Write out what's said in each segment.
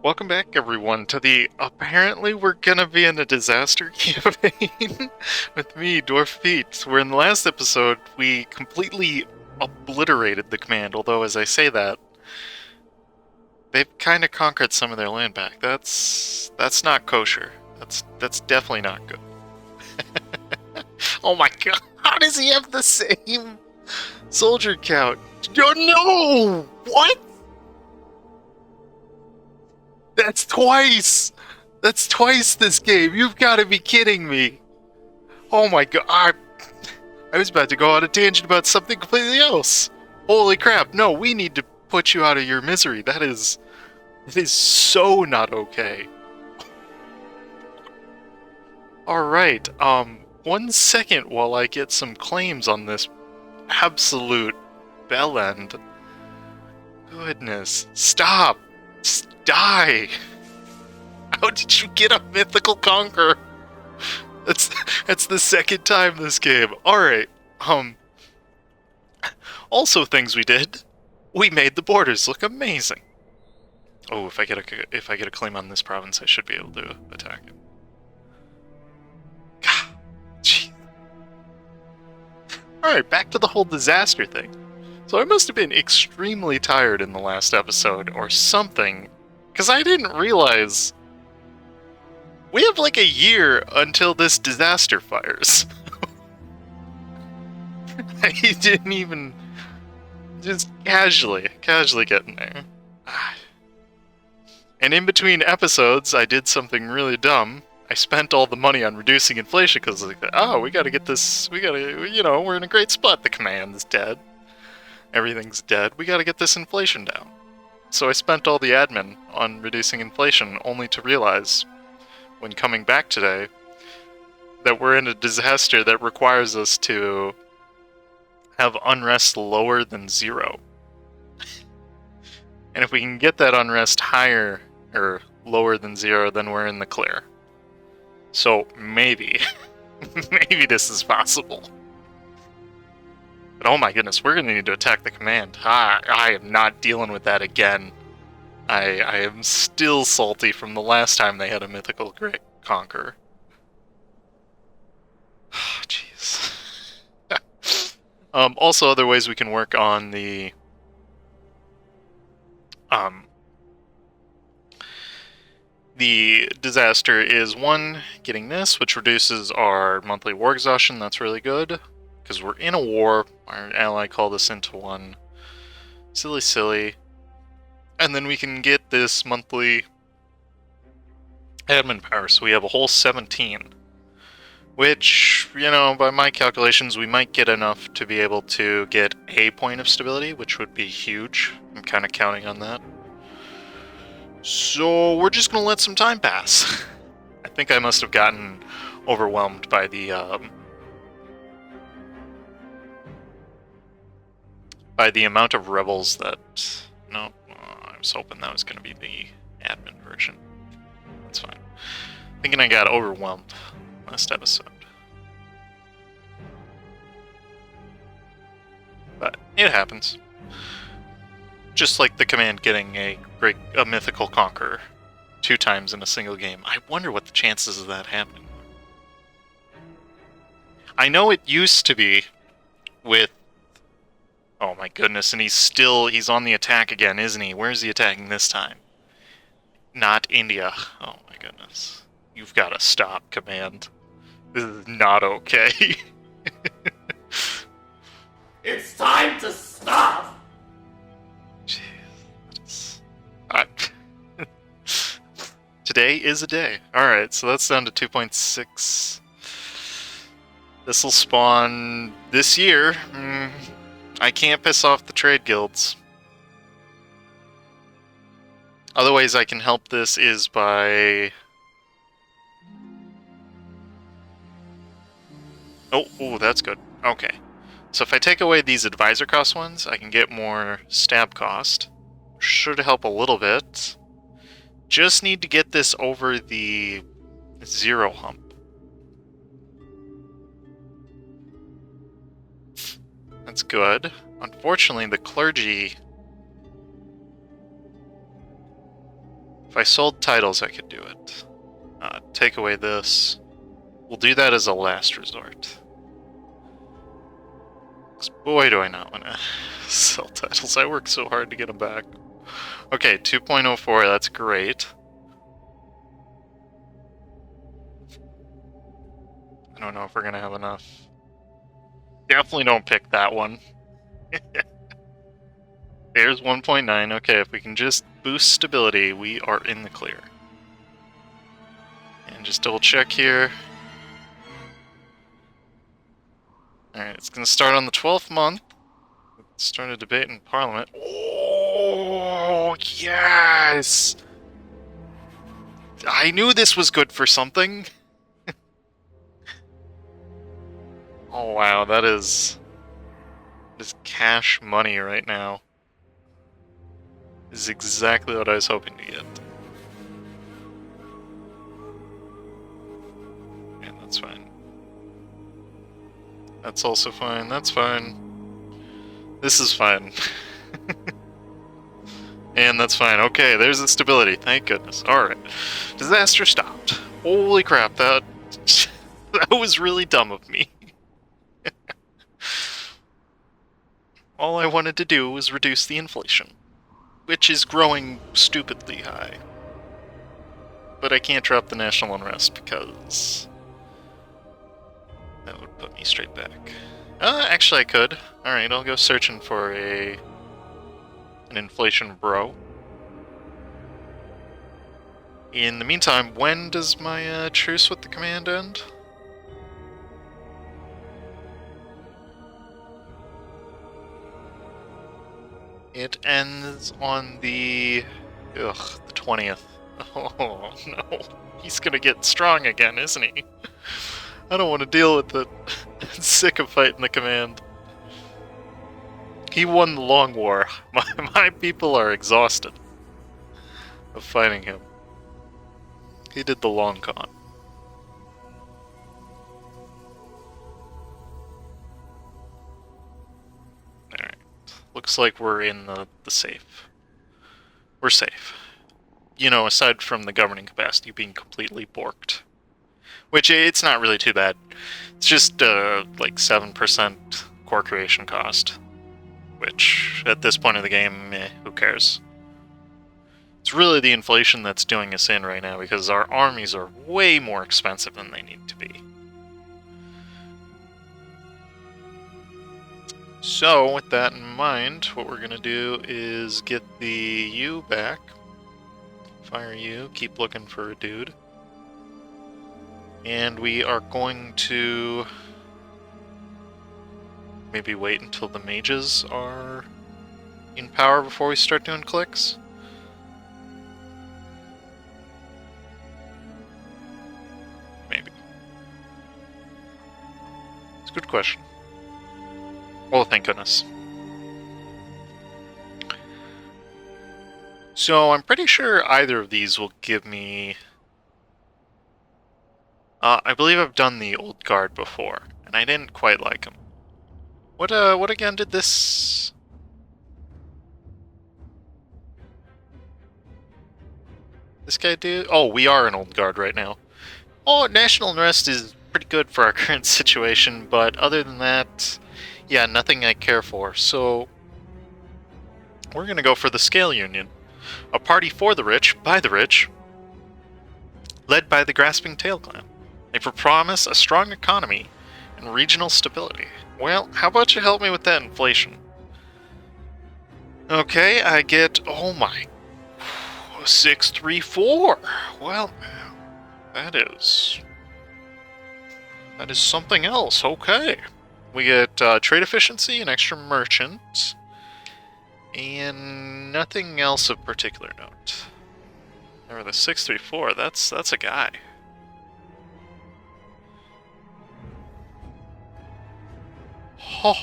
Welcome back, everyone, to the apparently we're gonna be in a disaster campaign with me, Dwarf Feet, where in the last episode we completely obliterated the command, although as I say that, they've kind of conquered some of their land back. That's not kosher. That's definitely not good. Oh my god, how does he have the same soldier count? Oh no! What? That's twice! That's twice this game! You've got to be kidding me! Oh my god, I was about to go on a tangent about something completely else! Holy crap, no, we need to put you out of your misery. That is so not okay. Alright, 1 second while I get some claims on this absolute bellend. Goodness, stop! Just die! How did you get a mythical conqueror? That's the second time this game. Alright, also things we did. We made the borders look amazing. Oh, if I get a claim on this province, I should be able to attack it. God, jeez. Alright, back to the whole disaster thing. So I must have been extremely tired in the last episode, or something, because I didn't realize we have like a year until this disaster fires. I didn't even... just casually getting there. And in between episodes, I did something really dumb. I spent all the money on reducing inflation because like, oh, we gotta get this, we're in a great spot. The command's dead. Everything's dead. We gotta get this inflation down. So I spent all the admin on reducing inflation, only to realize, when coming back today, that we're in a disaster that requires us to have unrest lower than 0. And if we can get that unrest higher, or lower than 0, then we're in the clear. So maybe, maybe this is possible. But oh my goodness, we're gonna need to attack the command. I am not dealing with that again. I am still salty from the last time they had a mythical great conqueror. Jeez. Also, other ways we can work on the disaster is, 1, getting this, which reduces our monthly war exhaustion. That's really good, because we're in a war. Our ally called us into one. Silly. And then we can get this monthly admin power, so we have a whole 17. Which, by my calculations, we might get enough to be able to get a point of stability, which would be huge. I'm kind of counting on that. So we're just going to let some time pass. I think I must have gotten overwhelmed by the amount of rebels that... No, I was hoping that was going to be the admin version. That's fine. Thinking I got overwhelmed last episode. But it happens. Just like the command getting a mythical conqueror 2 times in a single game. I wonder what the chances of that happening are. I know it used to be with... Oh my goodness, and he's on the attack again, isn't he? Where's he attacking this time? Not India. Oh my goodness. You've got to stop, command. This is not okay. It's time to stop! Jeez. Today is a day. Alright, so that's down to 2.6. This'll spawn this year. I can't piss off the trade guilds. Other ways I can help this is by... Oh, that's good. Okay. So if I take away these advisor cost ones, I can get more stab cost. Should help a little bit. Just need to get this over the 0 hump. That's good. Unfortunately, the clergy If I sold titles, I could do it. Take away this. We'll do that as a last resort. 'Cause boy, do I not want to sell titles. I worked so hard to get them back. Okay, 2.04, that's great. I don't know if we're going to have enough. Definitely don't pick that one. There's 1.9. Okay, if we can just boost stability, we are in the clear. And just double check here. Alright, it's going to start on the 12th month. Start a debate in Parliament. Oh, yes! I knew this was good for something. Oh, wow, that is cash money right now. This is exactly what I was hoping to get. And that's fine. That's also fine, that's fine. This is fine. And that's fine. Okay, there's the stability, thank goodness. Alright. Disaster stopped. Holy crap, that was really dumb of me. All I wanted to do was reduce the inflation, which is growing stupidly high. But I can't drop the national unrest because that would put me straight back. Actually I could. Alright, I'll go searching for an inflation bro. In the meantime, when does my truce with the command end? It ends on the 20th. Oh no, he's gonna get strong again, isn't he? I don't want to deal with it. I'm sick of fighting the command. He won the long war. My people are exhausted of fighting him. He did the long con. Alright. Looks like we're in the safe. We're safe. You know, aside from the governing capacity being completely borked. Which, it's not really too bad. It's just, like 7% core creation cost. Which, at this point of the game, who cares? It's really the inflation that's doing us in right now, because our armies are way more expensive than they need to be. So, with that in mind, what we're gonna do is get the U back. Fire U, keep looking for a dude. And we are going to maybe wait until the mages are in power before we start doing clicks. Maybe. It's a good question. Oh, thank goodness. So I'm pretty sure either of these will give me... I believe I've done the old guard before, and I didn't quite like him. What again did this... This guy do? Oh, we are an old guard right now. Oh, National Unrest is pretty good for our current situation, but other than that, yeah, nothing I care for. So, we're gonna go for the Scale Union. A party for the rich, by the rich, led by the Grasping Tail Clan. They promise a strong economy and regional stability. Well, how about you help me with that inflation? Okay, I get, oh my, 634. Well, that is something else. Okay. We get trade efficiency and extra merchant. And nothing else of particular note. Or the 634, that's a guy. Oh,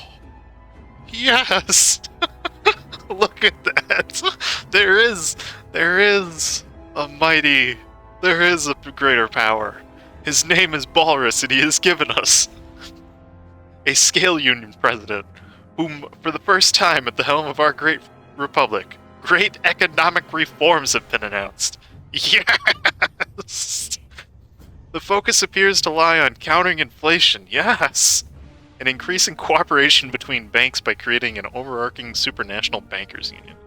yes! Look at that! There is a greater power. His name is Balris, and he has given us a Scale Union president, whom, for the first time at the helm of our great republic, great economic reforms have been announced. Yes! The focus appears to lie on countering inflation. Yes! And increasing cooperation between banks by creating an overarching supranational bankers union.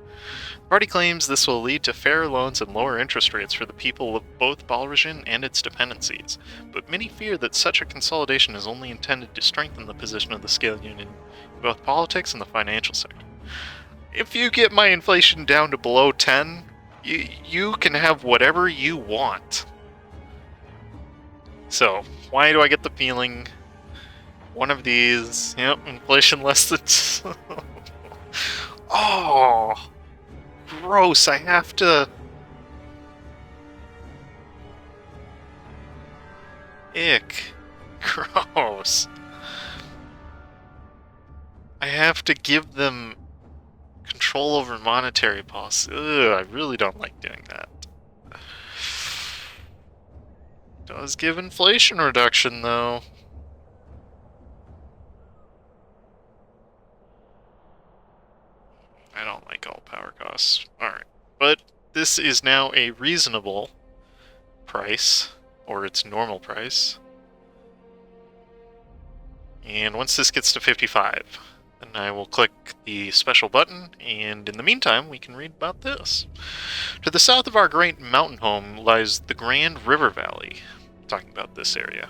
The party claims this will lead to fairer loans and lower interest rates for the people of both Balrijin and its dependencies, but many fear that such a consolidation is only intended to strengthen the position of the scale union in both politics and the financial sector. If you get my inflation down to below 10, you can have whatever you want. So, why do I get the feeling one of these, yep, inflation less than... Oh, gross, I have to... Ick. Gross. I have to give them control over monetary policy. Ugh, I really don't like doing that. Does give inflation reduction, though. I don't like all power costs. Alright. But this is now a reasonable price, or its normal price. And once this gets to 55, then I will click the special button, and in the meantime, we can read about this. To the south of our great mountain home lies the Grand River Valley. I'm talking about this area.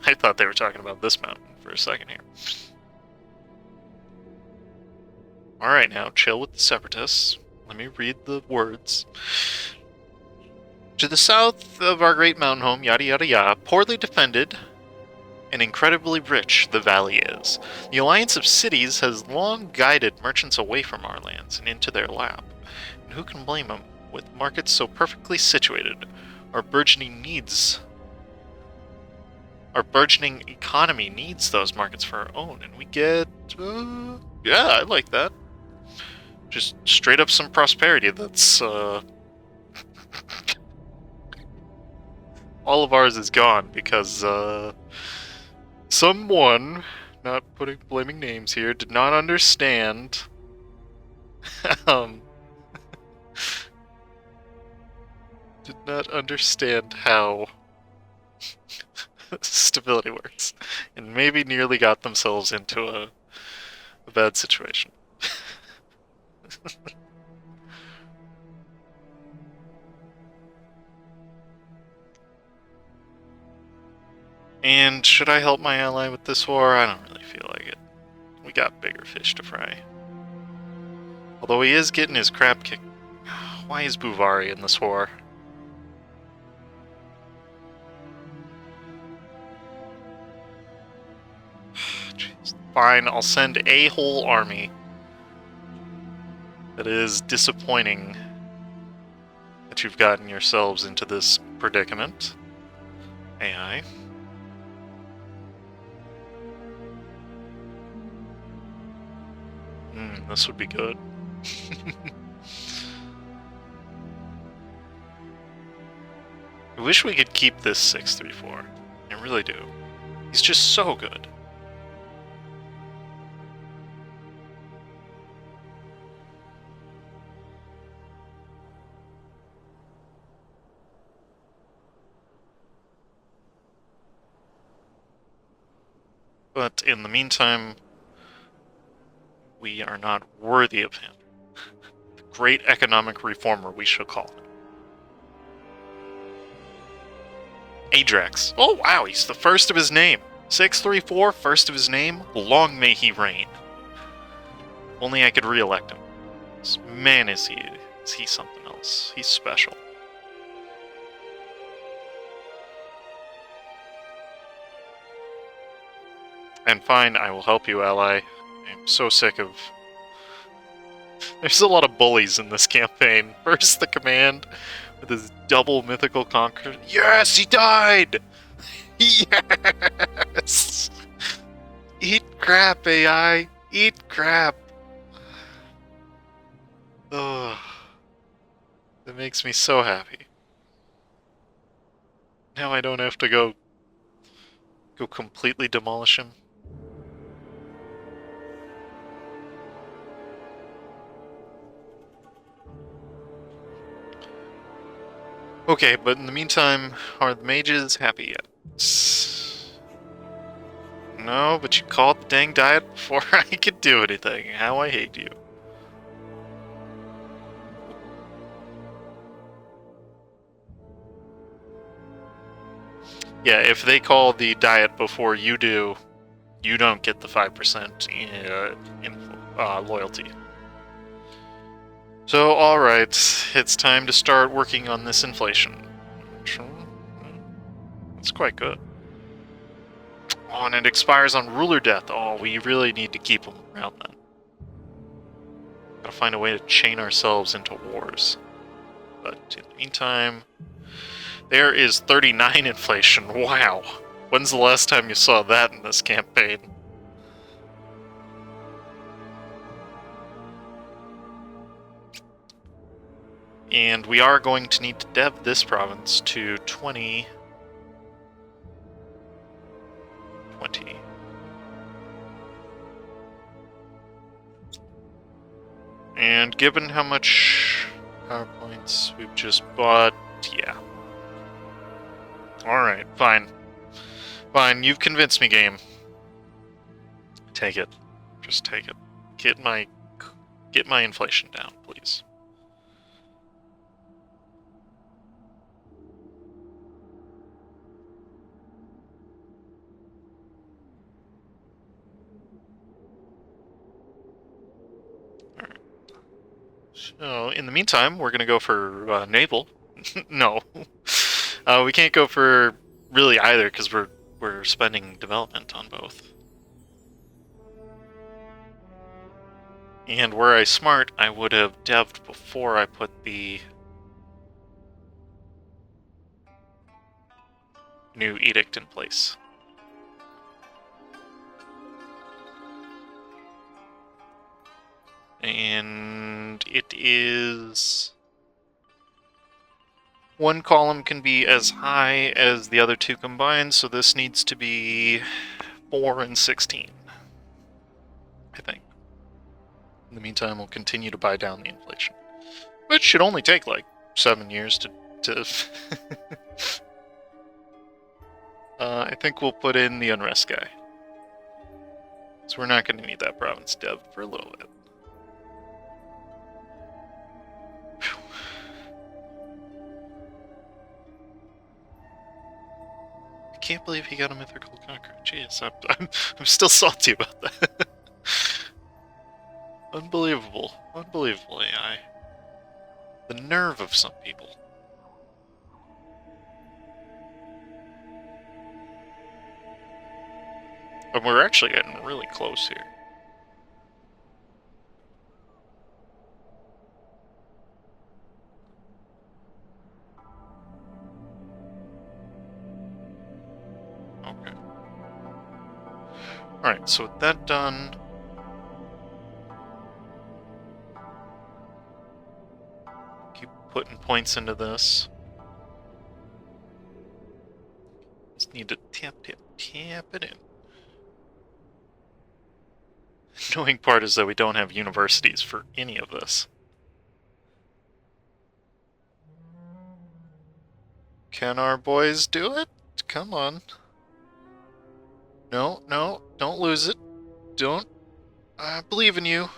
I thought they were talking about this mountain for a second here. Alright, now chill with the separatists. Let me read the words. To the south of our great mountain home, yada yada yada, poorly defended and incredibly rich the valley is. The alliance of cities has long guided merchants away from our lands and into their lap. And who can blame them? With markets so perfectly situated, our burgeoning economy needs those markets for our own, and we get, yeah, I like that. Just straight up some prosperity that's, all of ours is gone because, someone, not blaming names here, did not understand, did not understand how stability works, and maybe nearly got themselves into a bad situation. And should I help my ally with this war? I don't really feel like it. We got bigger fish to fry. Although he is getting his crap kicked. Why is Buvari in this war? Jeez. Fine, I'll send a whole army. It is disappointing that you've gotten yourselves into this predicament. AI. This would be good. I wish we could keep this 634. I really do. He's just so good. But in the meantime, we are not worthy of him. The great economic reformer, we shall call him. Adrax. Oh wow, he's the first of his name. 634, first of his name. Long may he reign. Only I could re-elect him. Man, is he something else. He's special. And fine, I will help you, ally. I'm so sick of... There's a lot of bullies in this campaign. First, the command with his double mythical conquer. Yes, he died! Yes! Eat crap, AI. Eat crap. Ugh. That makes me so happy. Now I don't have to go completely demolish him. Okay, but in the meantime, are the mages happy yet? No, but you called the dang diet before I could do anything. How I hate you. Yeah, if they call the diet before you do, you don't get the 5% in loyalty. So, alright, it's time to start working on this inflation. That's quite good. Oh, and it expires on ruler death. Oh, we really need to keep them around then. Gotta find a way to chain ourselves into wars. But in the meantime, there is 39 inflation. Wow. When's the last time you saw that in this campaign? And we are going to need to dev this province to 20. And given how much power points we've just bought, yeah. Alright, fine. Fine, you've convinced me, game. Take it. Just take it. Get my inflation down, please. Alright. So, in the meantime, we're gonna go for naval. No. We can't go for really either, because we're spending development on both. And were I smart, I would have devved before I put the new edict in place. And it is... one column can be as high as the other two combined, so this needs to be 4 and 16, I think. In the meantime, we'll continue to buy down the inflation. Which should only take like 7 years to I think we'll put in the unrest guy. So we're not going to need that province dev for a little bit. Whew. I can't believe he got a mythical conqueror. Jeez, I'm still salty about that. Unbelievable. Unbelievable AI. The nerve of some people. And we're actually getting really close here. Okay. Alright, so with that done... keep putting points into this. Just need to tap it in. Annoying part is that we don't have universities for any of this. Can our boys do it? Come on. No, no, don't lose it. Don't. I believe in you.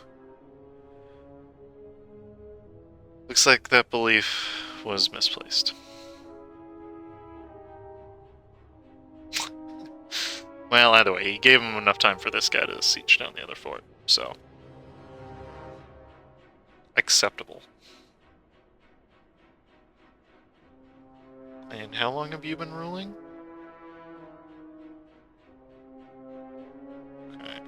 Looks like that belief was misplaced. Well, either way, he gave him enough time for this guy to siege down the other fort, so... acceptable. And how long have you been ruling? Okay.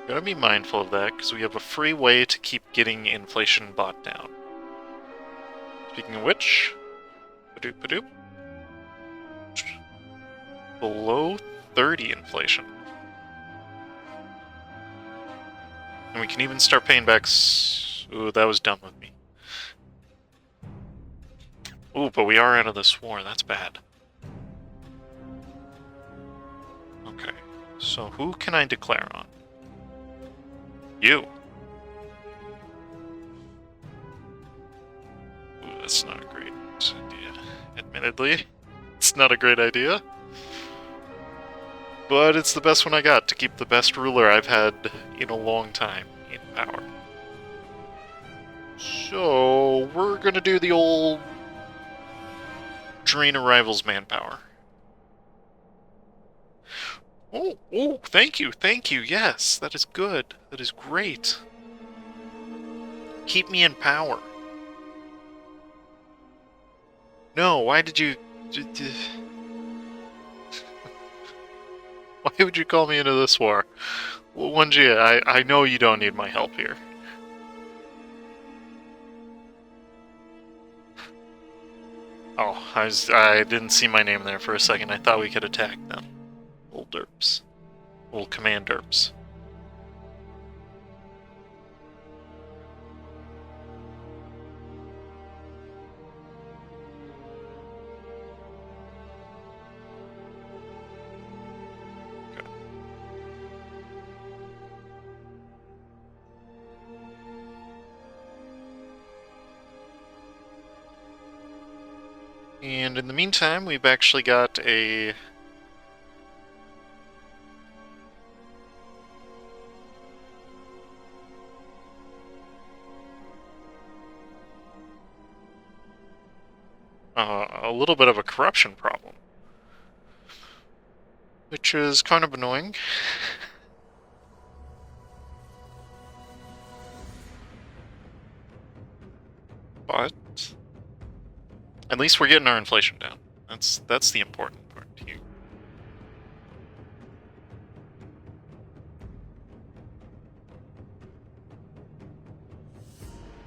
Gotta be mindful of that, because we have a free way to keep getting inflation bought down. Speaking of which... Ba-doop-ba-doop. Below 30 inflation. And we can even start paying back... Ooh, that was dumb of me. Ooh, but we are out of this war. That's bad. Okay. So who can I declare on? You. That's not a great idea. Admittedly, it's not a great idea. But it's the best one I got to keep the best ruler I've had in a long time in power. So, we're gonna do the old drain a rival's manpower. Oh, thank you, yes, that is good. That is great. Keep me in power. No, why did you... Why would you call me into this war? Well, Lanjinhui, I know you don't need my help here. Oh, I didn't see my name there for a second. I thought we could attack them. Old derps. Old command derps. And in the meantime, we've actually got a... a little bit of a corruption problem. Which is kind of annoying. But... at least we're getting our inflation down. That's the important part here.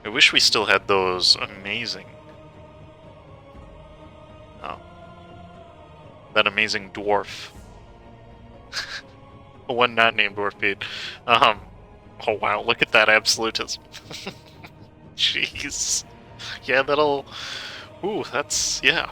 I wish we still had those amazing... oh. That amazing dwarf. One not named dwarf beat. Oh wow, look at that absolutism. Jeez. Yeah, that'll... ooh, that's... yeah.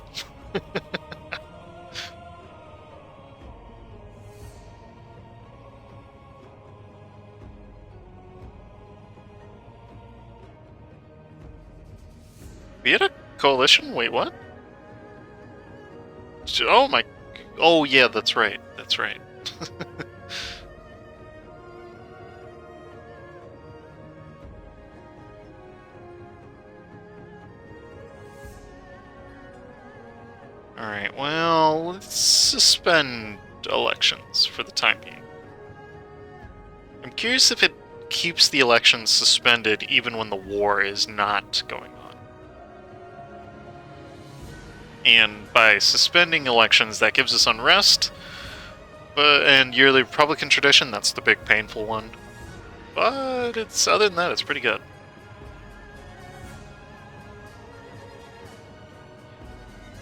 We had a coalition? Wait, what? Oh my... oh yeah, that's right. That's right. Alright, well, let's suspend elections for the time being. I'm curious if it keeps the elections suspended even when the war is not going on. And by suspending elections, that gives us unrest, and yearly Republican tradition, that's the big painful one. But it's other than that, it's pretty good.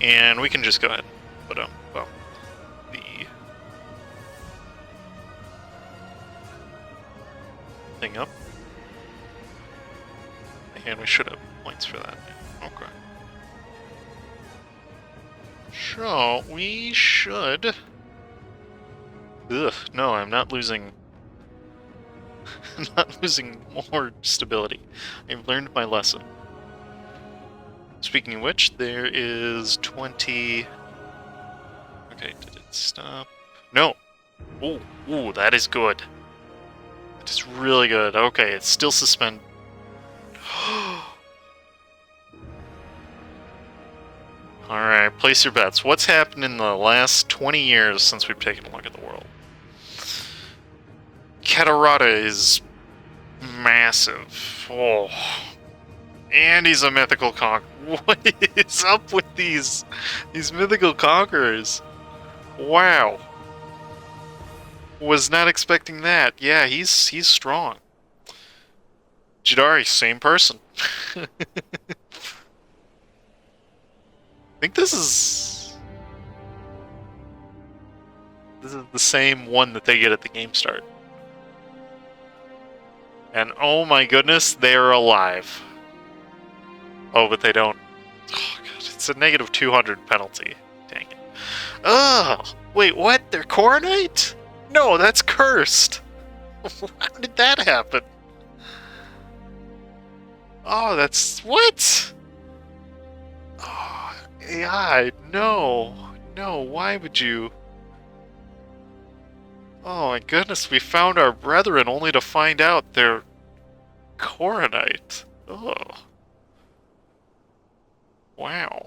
And we can just go ahead and put well, the thing up. And we should have points for that. Okay. So, we should... ugh, no, I'm not losing... I'm not losing more stability. I've learned my lesson. Speaking of which, there is 20... okay, did it stop? No! Ooh, that is good. That is really good. Okay, it's still suspended. Alright, place your bets. What's happened in the last 20 years since we've taken a look at the world? Katarata is massive. Oh. And he's a mythical conqueror. What is up with these mythical conquerors? Wow. Was not expecting that. Yeah, he's strong. Jidari, same person. I think this is the same one that they get at the game start. And oh my goodness, they're alive. Oh, but they don't... oh god, it's a negative 200 penalty. Dang it. Ugh! Wait, what? They're Coronite? No, that's cursed! How did that happen? Oh, that's... what? Yeah, no. No, why would you? Oh my goodness, we found our brethren only to find out they're Coronite. Oh. Wow.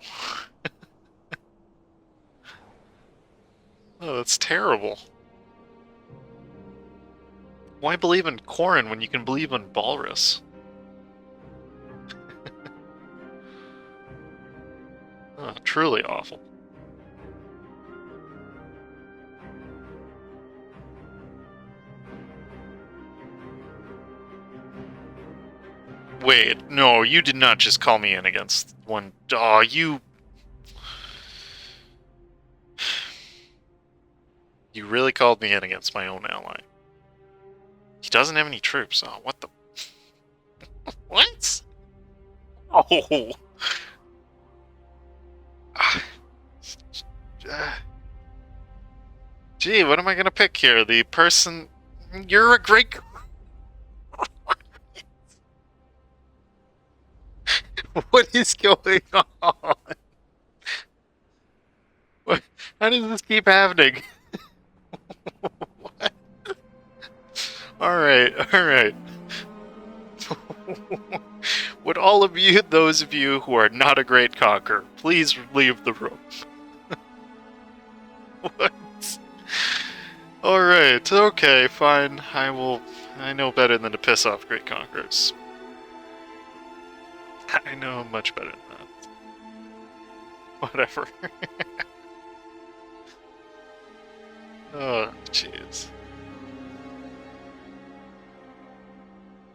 Oh, that's terrible. Why believe in Corrin when you can believe in Balris? Oh, truly awful. Wait, no, you did not just call me in against one. Oh, you... You really called me in against my own ally. He doesn't have any troops. Oh, what the... What? Oh! Gee, what am I gonna pick here? The person... You're a great... What is going on? What? How does this keep happening? What? Alright, alright. Would all of you, those of you who are not a great conqueror, please leave the room? What? Alright, okay, fine. I know better than to piss off great conquerors. I know much better than that. Whatever. Oh, jeez.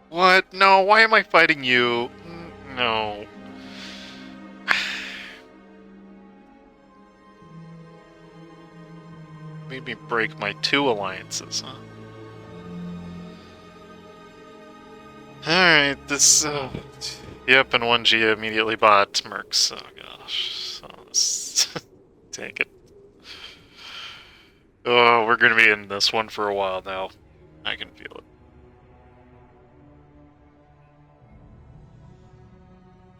What? No, why am I fighting you? No. Made me break my 2 alliances, huh? Alright, this, Yep, and 1G immediately bought Mercs. Oh gosh. So let's take it. Oh, we're gonna be in this one for a while now. I can feel it.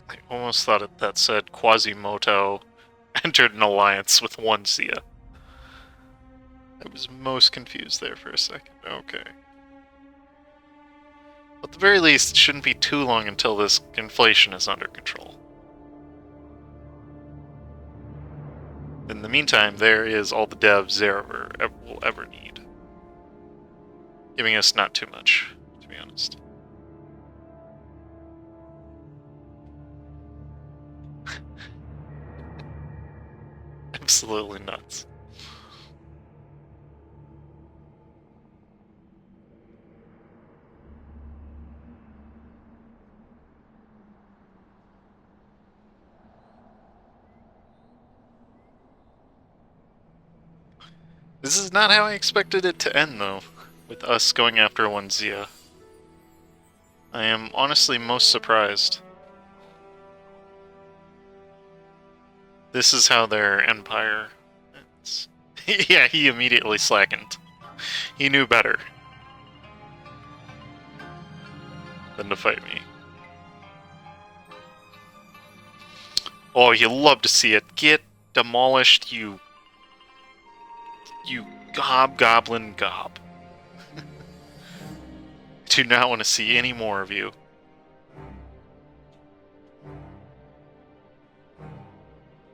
I almost thought that said Quasimodo entered an alliance with 1Zia. I was most confused there for a second. Okay. At the very least, it shouldn't be too long until this inflation is under control. In the meantime, there is all the devs there will ever need. Giving us not too much, to be honest. Absolutely nuts. This is not how I expected it to end, though, with us going after 1Zia. I am honestly most surprised. This is how their empire ends. Yeah, he immediately slackened. He knew better than to fight me. Oh, you love to see it. Get demolished, you hobgoblin gob. Do not want to see any more of you.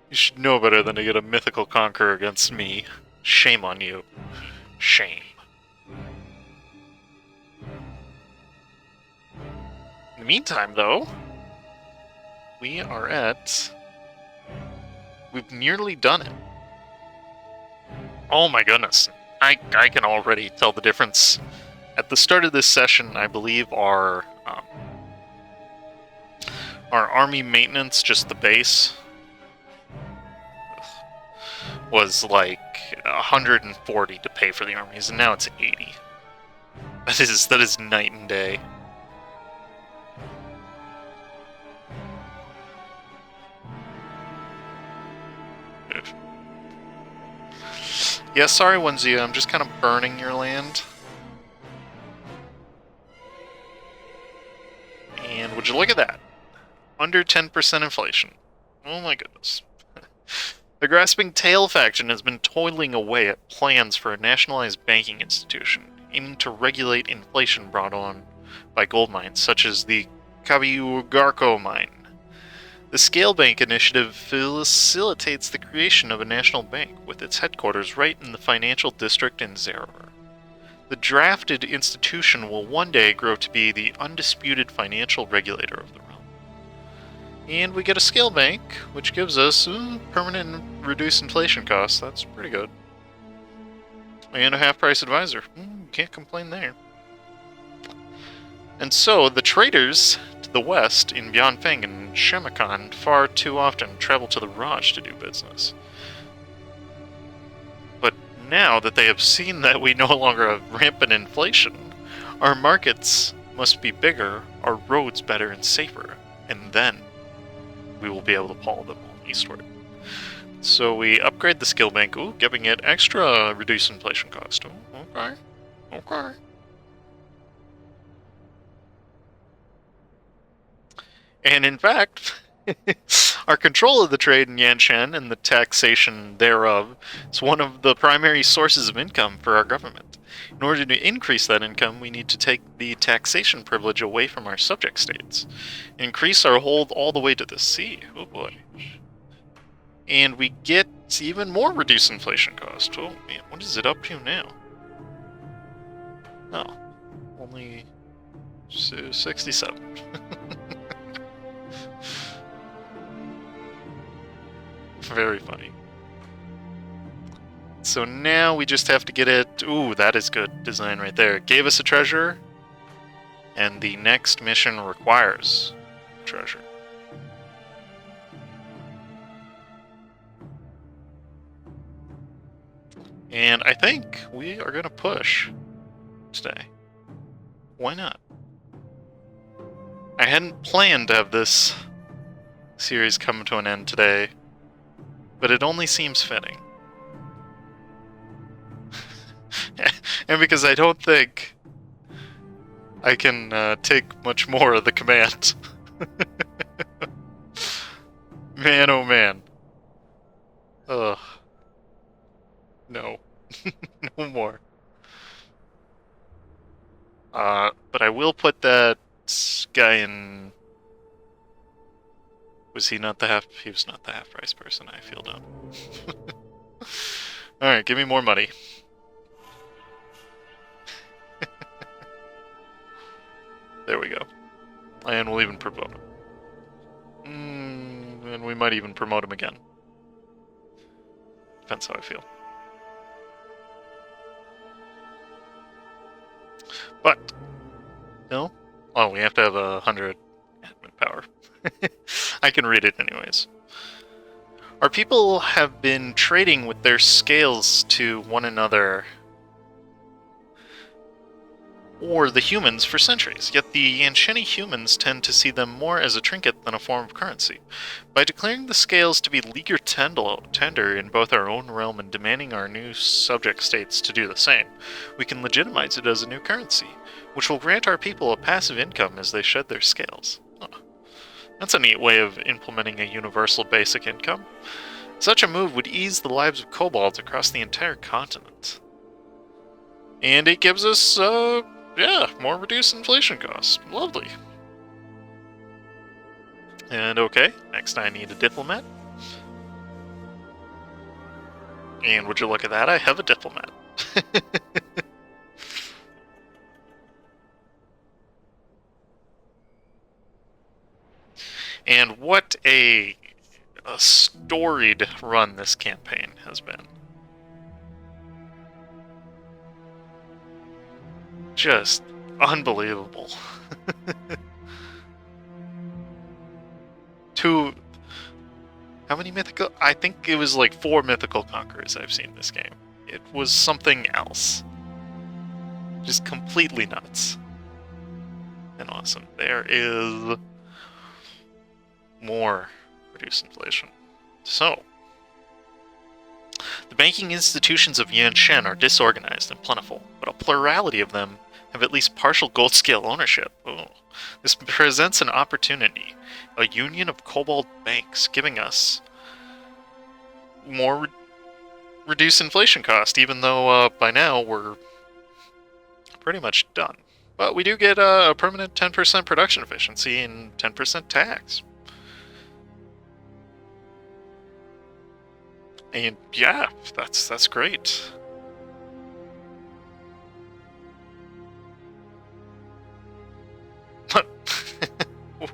You should know better than to get a mythical conqueror against me. Shame on you. Shame. In the meantime, though, we are at... We've nearly done it. Oh my goodness. I can already tell the difference. At the start of this session, I believe our army maintenance, just the base, was like 140 to pay for the armies, and now it's 80. That is night and day. Yeah, sorry, 1Zia, I'm just kind of burning your land. And would you look at that? Under 10% inflation. Oh my goodness. The grasping tail faction has been toiling away at plans for a nationalized banking institution, aiming to regulate inflation brought on by gold mines, such as the Kabiugarko mine. The Scale Bank initiative facilitates the creation of a national bank, with its headquarters right in the financial district in Zerar. The drafted institution will one day grow to be the undisputed financial regulator of the realm. And we get a Scale Bank, which gives us permanent reduced inflation costs. That's pretty good. And a half-price advisor. Can't complain there. And so, the traders to the west in Bianfeng and Samakhand far too often travel to the Raj to do business. But now that they have seen that we no longer have rampant inflation, our markets must be bigger, our roads better and safer, and then we will be able to follow them all eastward. So we upgrade the skill bank, giving it extra reduced inflation cost. Okay. And in fact, our control of the trade in Yanshen and the taxation thereof is one of the primary sources of income for our government. In order to increase that income, we need to take the taxation privilege away from our subject states. Increase our hold all the way to the sea. Oh boy. And we get even more reduced inflation cost. Oh man, what is it up to now? Oh, only 67. Very funny. So now we just have to get it. Ooh, that is good design right there. It gave us a treasure, and the next mission requires a treasure. And I think we are going to push today. Why not? I hadn't planned to have this series come to an end today, but it only seems fitting. And because I don't think I can take much more of the command. Man, oh man. Ugh. No. No more. But I will put that guy in... Was he not the half... He was not the half-price person, I feel dumb. Alright, give me more money. There we go. And we'll even promote him. And we might even promote him again. Depends how I feel. But, no. Oh, we have to have 100 admin power. I can read it anyways. Our people have been trading with their scales to one another, or the humans, for centuries, yet the Yansheni humans tend to see them more as a trinket than a form of currency. By declaring the scales to be legal tender in both our own realm and demanding our new subject states to do the same, we can legitimize it as a new currency, which will grant our people a passive income as they shed their scales. That's a neat way of implementing a universal basic income. Such a move would ease the lives of kobolds across the entire continent. And it gives us, more reduced inflation costs. Lovely. And okay, next I need a diplomat. And would you look at that, I have a diplomat. And what a storied run this campaign has been. Just unbelievable. How many mythical? I think it was like 4 mythical conquerors I've seen in this game. It was something else. Just completely nuts. And awesome. There is more reduced inflation. So, the banking institutions of Yanshen are disorganized and plentiful, but a plurality of them have at least partial Goldscale ownership. This presents an opportunity, a union of kobold banks, giving us more reduce inflation cost, even though by now we're pretty much done. But we do get a permanent 10% production efficiency and 10% tax. And yeah, that's great.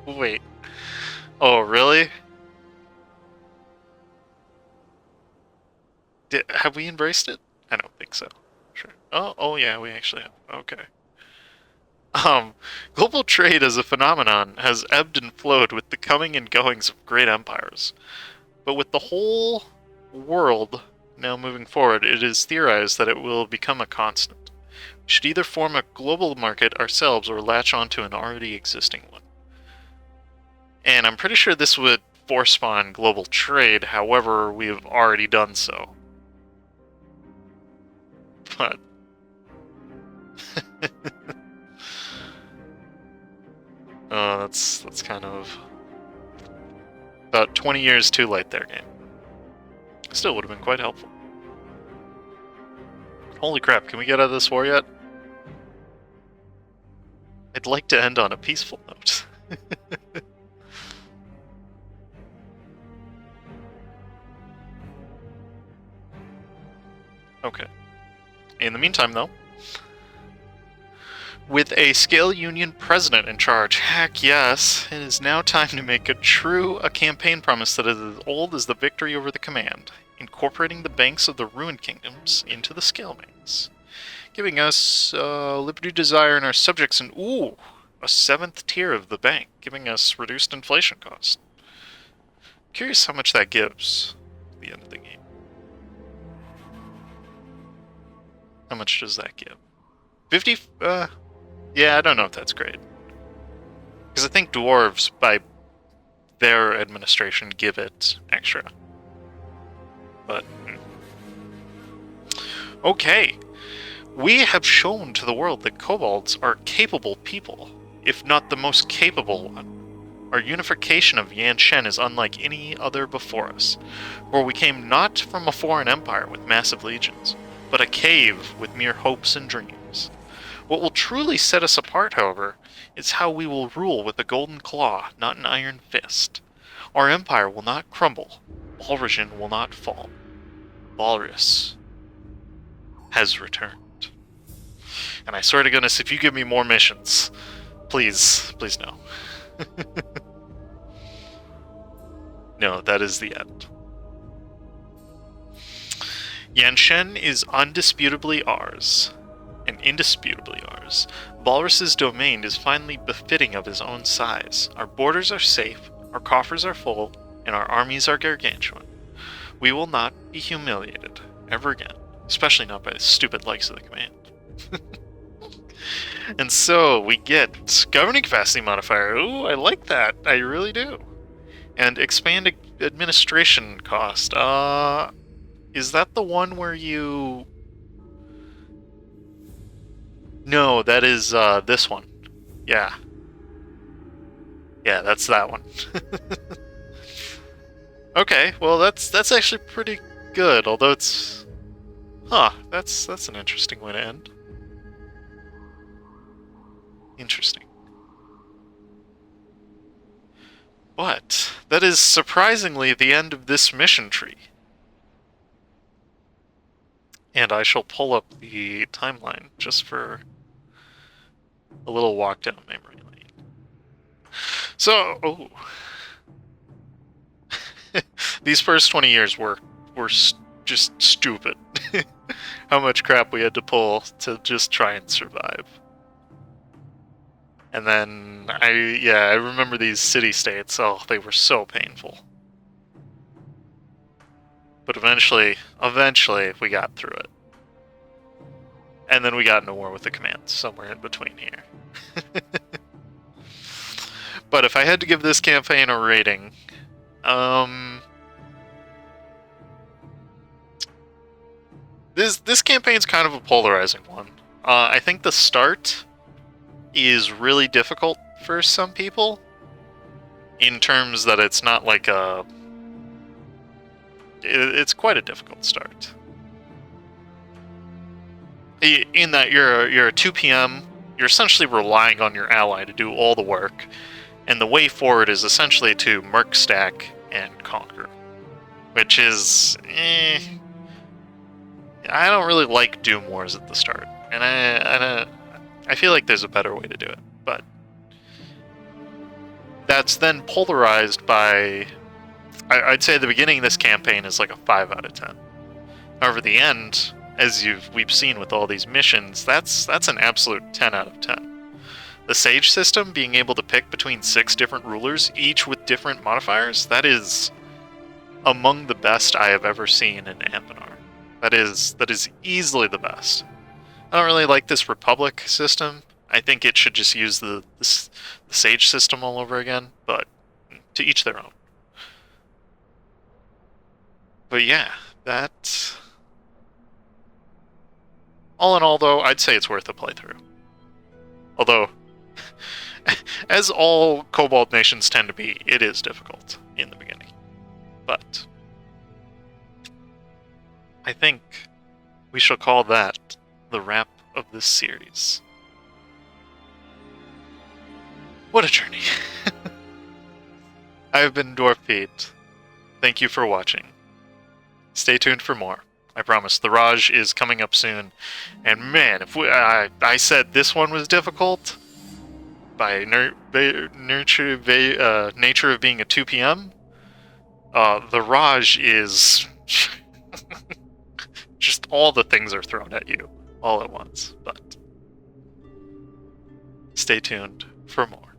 Wait. Oh, really? Have we embraced it? I don't think so. Sure. Oh yeah, we actually have. Okay. Global trade as a phenomenon has ebbed and flowed with the coming and goings of great empires. But with the whole world now moving forward, it is theorized that it will become a constant. We should either form a global market ourselves or latch onto an already existing one. And I'm pretty sure this would force spawn global trade, however, we've already done so. But... oh, that's kind of... about 20 years too late there, game. Still would have been quite helpful. Holy crap, can we get out of this war yet? I'd like to end on a peaceful note. Okay. In the meantime, though, with a Scale Union president in charge, heck yes, it is now time to make a campaign promise that is as old as the victory over the command, incorporating the banks of the ruined kingdoms into the Scalemates, giving us liberty, desire, and our subjects, and a 7th tier of the bank, giving us reduced inflation cost. Curious how much that gives at the end of the game. How much does that give? 50? Yeah, I don't know if that's great. Because I think dwarves, by their administration, give it extra. But... okay. We have shown to the world that kobolds are capable people, if not the most capable one. Our unification of Yanshen is unlike any other before us, for we came not from a foreign empire with massive legions, but a cave with mere hopes and dreams. What will truly set us apart, however, is how we will rule with a golden claw, not an iron fist. Our empire will not crumble. Balrijin will not fall. Balris has returned. And I swear to goodness, if you give me more missions, please no. No, that is the end. Yanshen is undisputably ours, and indisputably ours. Balrises' domain is finally befitting of his own size. Our borders are safe, our coffers are full, and our armies are gargantuan. We will not be humiliated, ever again, especially not by the stupid likes of the command. And so, we get governing capacity modifier. Ooh, I like that, I really do. And expand administration cost. Is that the one where you... no, that is this one. Yeah. Yeah, that's that one. Okay, well that's actually pretty good, although it's... huh, that's an interesting way to end. Interesting. But that is surprisingly the end of this mission tree. And I shall pull up the timeline just for a little walk down memory lane. So, these first 20 years were just stupid. How much crap we had to pull to just try and survive. And then, I remember these city-states. Oh, they were so painful. But eventually, we got through it. And then we got into war with the commands, somewhere in between here. But if I had to give this campaign a rating, this campaign's kind of a polarizing one. I think the start is really difficult for some people, in terms that it's not like a it's quite a difficult start. In that you're a 2 p.m., you're essentially relying on your ally to do all the work, and the way forward is essentially to merc stack and conquer, which is I don't really like Doom Wars at the start, and I feel like there's a better way to do it, but that's then polarized by, I'd say the beginning of this campaign is like a 5 out of 10. However, the end, as we've seen with all these missions, that's an absolute 10 out of 10. The Sage system, being able to pick between 6 different rulers, each with different modifiers, that is among the best I have ever seen in Anbennar. That is easily the best. I don't really like this Republic system. I think it should just use the Sage system all over again, but to each their own. But yeah, that... all in all, though, I'd say it's worth a playthrough. Although, as all Kobold nations tend to be, it is difficult in the beginning. But I think we shall call that the wrap of this series. What a journey. I have been Dwarf Pete. Thank you for watching. Stay tuned for more. I promise the Raj is coming up soon. And man, if I said this one was difficult by nature of being a 2 p.m., the Raj is just all the things are thrown at you all at once. But stay tuned for more.